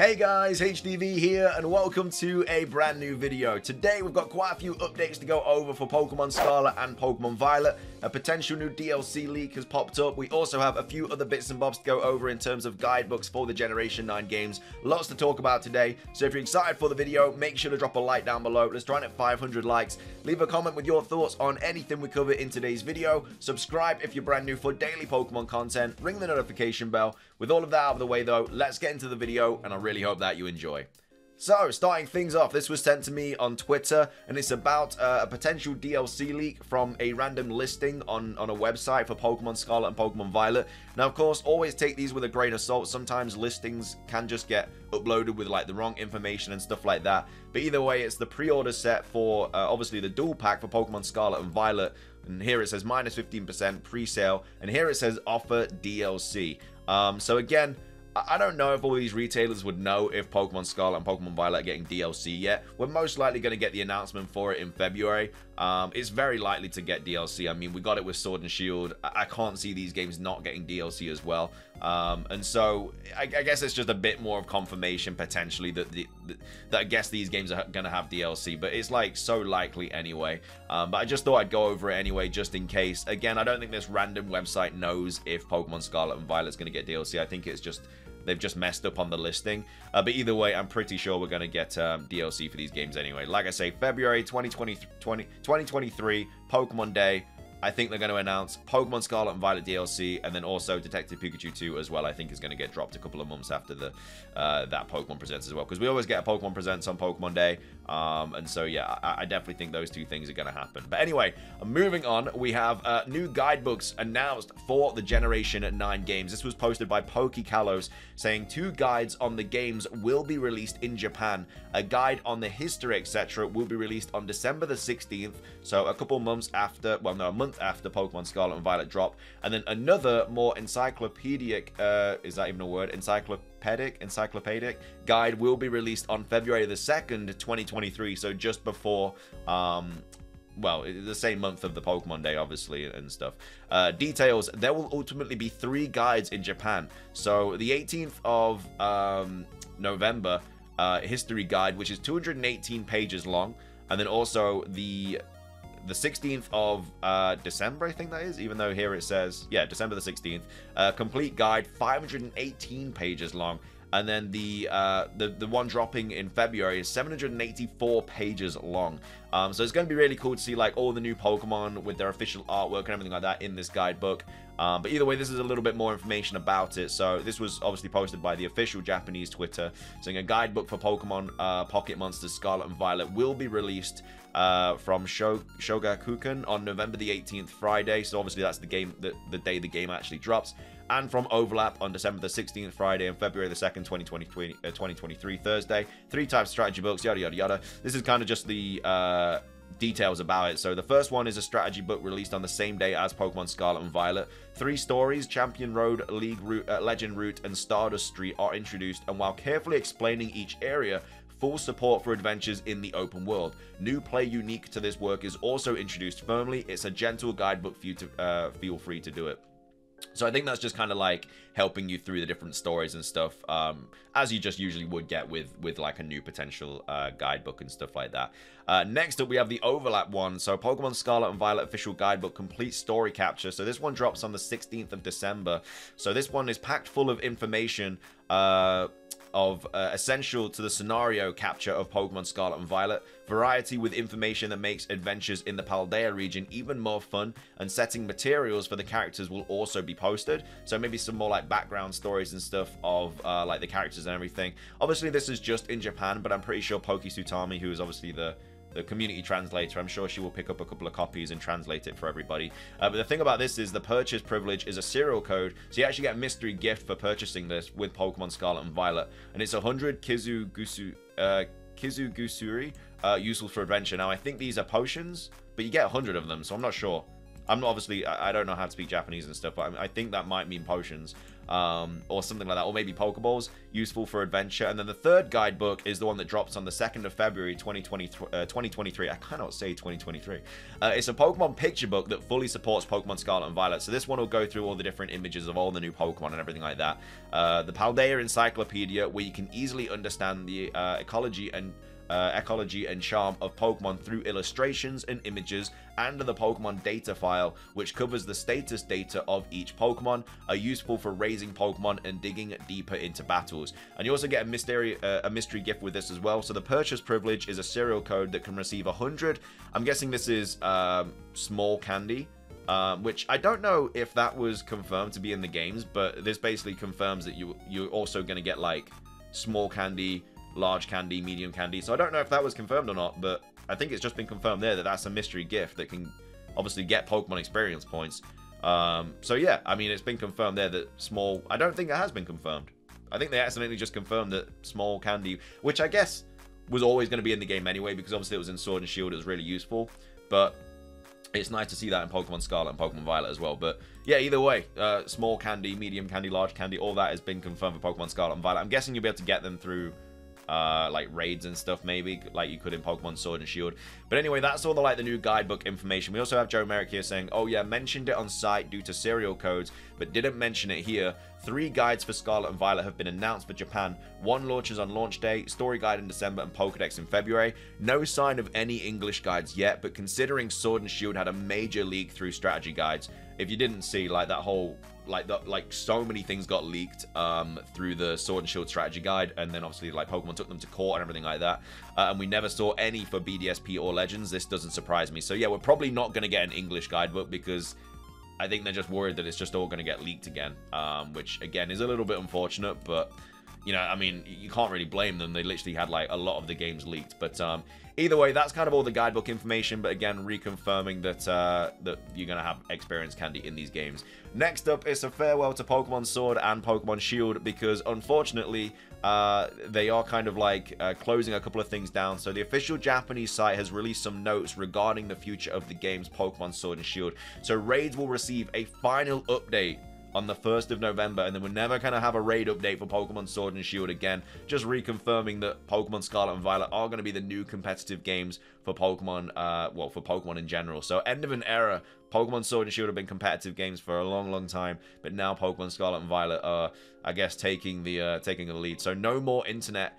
Hey guys, HDvee here, and welcome to a brand new video. Today we've got quite a few updates to go over for Pokemon Scarlet and Pokemon Violet. A potential new DLC leak has popped up. We also have a few other bits and bobs to go over in terms of guidebooks for the Generation 9 games. Lots to talk about today, so if you're excited for the video, make sure to drop a like down below. Let's try and hit 500 likes. Leave a comment with your thoughts on anything we cover in today's video. Subscribe if you're brand new for daily Pokemon content. Ring the notification bell. With all of that out of the way though, let's get into the video, and I really hope that you enjoy. So, starting things off, this was sent to me on Twitter, and it's about a potential DLC leak from a random listing on a website for Pokemon Scarlet and Pokemon Violet. Now, of course, always take these with a grain of salt. Sometimes listings can just get uploaded with like the wrong information and stuff like that. But either way, it's the pre-order set for obviously the dual pack for Pokemon Scarlet and Violet. And here it says minus 15% pre-sale, and here it says offer DLC. So again, I don't know if all these retailers would know if Pokemon Scarlet and Pokemon Violet are getting DLC yet. We're most likely going to get the announcement for it in February. It's very likely to get DLC. I mean, we got it with Sword and Shield. I can't see these games not getting DLC as well. And so I guess it's just a bit more of confirmation potentially that that I guess these games are going to have DLC. But it's like so likely anyway. But I just thought I'd go over it anyway just in case. Again, I don't think this random website knows if Pokemon Scarlet and Violet's going to get DLC. I think it's just they've just messed up on the listing. But either way, I'm pretty sure we're going to get DLC for these games anyway. Like I say, February 2023, Pokemon Day. I think they're going to announce Pokemon Scarlet and Violet DLC, and then also Detective Pikachu 2 as well. I think is going to get dropped a couple of months after the that Pokemon Presents as well, because we always get a Pokemon Presents on Pokemon Day. And so yeah, I definitely think those two things are going to happen. But anyway, moving on, we have new guidebooks announced for the Generation 9 games. This was posted by PokeKalos, saying 2 guides on the games will be released in Japan. A guide on the history, etc., will be released on December the 16th, so a couple months after, well, no, a month after Pokemon Scarlet and Violet drop. And then another more encyclopedic, is that even a word? Encyclopedic guide will be released on February the 2nd, 2023, so just before, well, the same month of the Pokemon Day, obviously, and stuff. Details, there will ultimately be 3 guides in Japan. So the 18th of November, history guide, which is 218 pages long, and then also the 16th of December, I think that is, even though here it says, yeah, December the 16th, complete guide, 518 pages long. And then the one dropping in February is 784 pages long. So it's going to be really cool to see like all the new Pokemon with their official artwork and everything like that in this guidebook. But either way, this is a little bit more information about it. So this was obviously posted by the official Japanese Twitter, saying a guidebook for Pokemon Pocket Monsters Scarlet and Violet will be released from Shogakukan on November the 18th, Friday. So obviously that's the game, the day the game actually drops. And from Overlap on December the 16th, Friday, and February the 2nd, 2023, Thursday. 3 types of strategy books, yada, yada, yada. This is kind of just the details about it. So the first one is a strategy book released on the same day as Pokemon Scarlet and Violet. 3 stories, Champion Road, League Route, Legend Route, and Stardust Street are introduced, and while carefully explaining each area, full support for adventures in the open world. New play unique to this work is also introduced firmly. It's a gentle guidebook for you to feel free to do it. So I think that's just kind of like helping you through the different stories and stuff, as you just usually would get with like a new potential guidebook and stuff like that. Next up, we have the Overlap one. So Pokemon Scarlet and Violet official guidebook, complete story capture. So this one drops on the 16th of December. So this one is packed full of information essential to the scenario capture of Pokemon Scarlet and Violet, variety with information that makes adventures in the Paldea region even more fun, and setting materials for the characters will also be posted. So maybe some more like background stories and stuff of like the characters and everything. Obviously this is just in Japan, but I'm pretty sure Poke Sutami, who is obviously the community translator, I'm sure she will pick up a couple of copies and translate it for everybody. But the thing about this is the purchase privilege is a serial code, so you actually get a mystery gift for purchasing this with Pokemon Scarlet and Violet, and it's 100 Kizugusuri, useful for adventure. Now I think these are potions, but you get 100 of them, so I'm not sure. I'm not, obviously, I don't know how to speak Japanese and stuff, but I think that might mean potions. or something like that, or maybe Pokeballs, useful for adventure. And then the third guidebook is the one that drops on the 2nd of February 2023. I cannot say 2023. It's a Pokemon picture book that fully supports Pokemon Scarlet and Violet. So this one will go through all the different images of all the new Pokemon and everything like that. The Paldea Encyclopedia, where you can easily understand the ecology and charm of Pokemon through illustrations and images, and the Pokemon data file, which covers the status data of each Pokemon, are useful for raising Pokemon and digging deeper into battles. And you also get a mystery gift with this as well. So the purchase privilege is a serial code that can receive 100. I'm guessing this is small candy, which I don't know if that was confirmed to be in the games, but this basically confirms that you're also going to get like small candy, large candy, medium candy. So I don't know if that was confirmed or not, but I think it's just been confirmed there that that's a mystery gift that can obviously get Pokemon experience points. So yeah, I mean, it's been confirmed there that small... I don't think it has been confirmed. I think they accidentally just confirmed that small candy, which I guess was always going to be in the game anyway, because obviously it was in Sword and Shield, it was really useful. But it's nice to see that in Pokemon Scarlet and Pokemon Violet as well. But yeah, either way, small candy, medium candy, large candy, all that has been confirmed for Pokemon Scarlet and Violet. I'm guessing you'll be able to get them through like raids and stuff, maybe like you could in Pokemon Sword and Shield. But anyway, that's all the new guidebook information. We also have Joe Merrick here saying, oh yeah, mentioned it on site due to serial codes, but didn't mention it here. 3 guides for Scarlet and Violet have been announced for Japan. 1 launches on launch day, story guide in December, and Pokedex in February. No sign of any English guides yet, but considering Sword and Shield had a major leak through strategy guides, if you didn't see like that whole so many things got leaked through the Sword and Shield strategy guide, and then obviously like Pokemon took them to court and everything like that, and we never saw any for BDSP or Legends. This doesn't surprise me. So yeah, we're probably not going to get an English guidebook because I think they're just worried that it's just all going to get leaked again, which again is a little bit unfortunate, but you know, I mean, you can't really blame them. They literally had like a lot of the games leaked. But either way, that's kind of all the guidebook information. But again, reconfirming that that you're going to have experience candy in these games. Next up is a farewell to Pokemon Sword and Pokemon Shield, because unfortunately they are kind of like closing a couple of things down. So the official Japanese site has released some notes regarding the future of the games Pokemon Sword and Shield. So raids will receive a final update on the 1st of November, and then we're never going to have a raid update for Pokemon Sword and Shield again. Just reconfirming that Pokemon Scarlet and Violet are going to be the new competitive games for Pokemon, well, for Pokemon in general. So end of an era. Pokemon Sword and Shield have been competitive games for a long, long time, but now Pokemon Scarlet and Violet are, I guess, taking the lead. So no more internet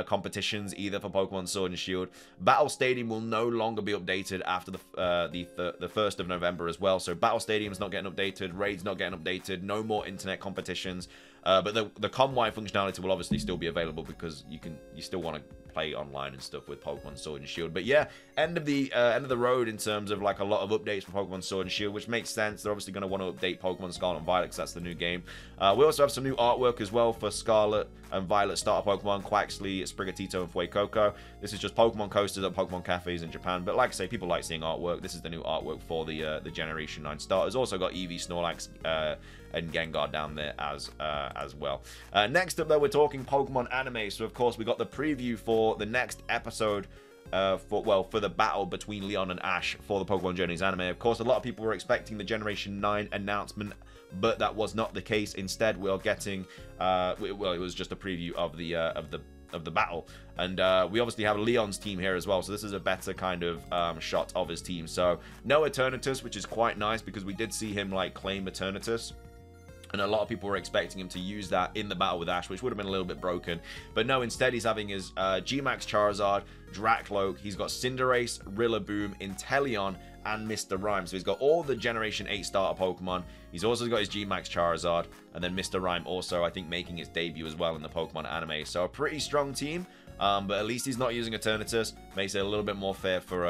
competitions either for Pokemon Sword and Shield. Battle Stadium will no longer be updated after the 1st of November as well. So Battle Stadium's not getting updated, Raids not getting updated, no more internet competitions. But the ComY functionality will obviously still be available, because you still want to play online and stuff with Pokemon Sword and Shield. But yeah, end of the road in terms of like a lot of updates for Pokemon Sword and Shield, which makes sense. They're obviously going to want to update Pokemon Scarlet and Violet because that's the new game. We also have some new artwork as well for Scarlet and Violet starter Pokemon, Quaxley, Sprigatito, and Fuecoco. This is just Pokemon coasters at Pokemon cafes in Japan. But like I say, people like seeing artwork. This is the new artwork for the Generation 9 starters. Also got Eevee, Snorlax, and Gengar down there as well. Next up, though, we're talking Pokemon anime. So, of course, we got the preview for the next episode for the battle between Leon and Ash for the Pokemon Journeys anime. Of course, a lot of people were expecting the Generation 9 announcement, but that was not the case. Instead, we are getting, well, it was just a preview of the battle, and we obviously have Leon's team here as well, so this is a better kind of shot of his team. So no Eternatus, which is quite nice, because we did see him like claim Eternatus, and a lot of people were expecting him to use that in the battle with Ash, which would have been a little bit broken. But no, instead he's having his G-Max Charizard, Drakloak, he's got Cinderace, Rillaboom, Inteleon, and Mr. Rime. So he's got all the Generation 8 starter Pokemon. He's also got his G-Max Charizard, and then Mr. Rime also, I think, making his debut as well in the Pokemon anime. So a pretty strong team. But at least he's not using Eternatus. Makes it a little bit more fair for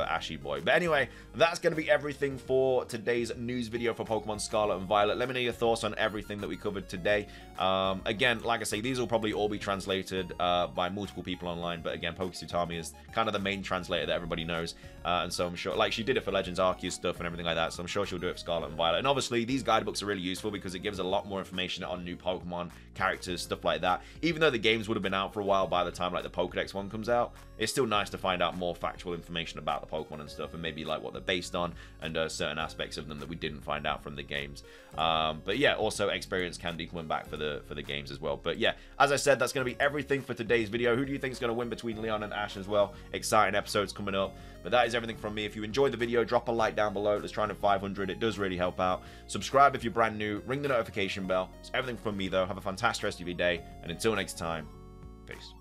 Ashy Boy. But anyway, that's going to be everything for today's news video for Pokemon Scarlet and Violet. Let me know your thoughts on everything that we covered today. Again, like I say, these will probably all be translated by multiple people online. But again, Pokesutami is kind of the main translator that everybody knows. And so I'm sure, like, she did it for Legends Arceus stuff and everything like that. So I'm sure she'll do it for Scarlet and Violet. And obviously, these guidebooks are really useful because it gives a lot more information on new Pokemon characters, stuff like that. Even though the games would have been out for a while by the time like the Pokedex one comes out, it's still nice to find out more factual information about the Pokemon and stuff, and maybe like what they're based on, and certain aspects of them that we didn't find out from the games. But yeah, also experience candy coming back for the games as well. But yeah, as I said, that's going to be everything for today's video. Who do you think is going to win between Leon and Ash as well? Exciting episodes coming up. But that is everything from me. If you enjoyed the video, drop a like down below. Let's try to 500. It does really help out. Subscribe if you're brand new. Ring the notification bell. It's everything from me, though. Have a fantastic rest of your day. And until next time, peace.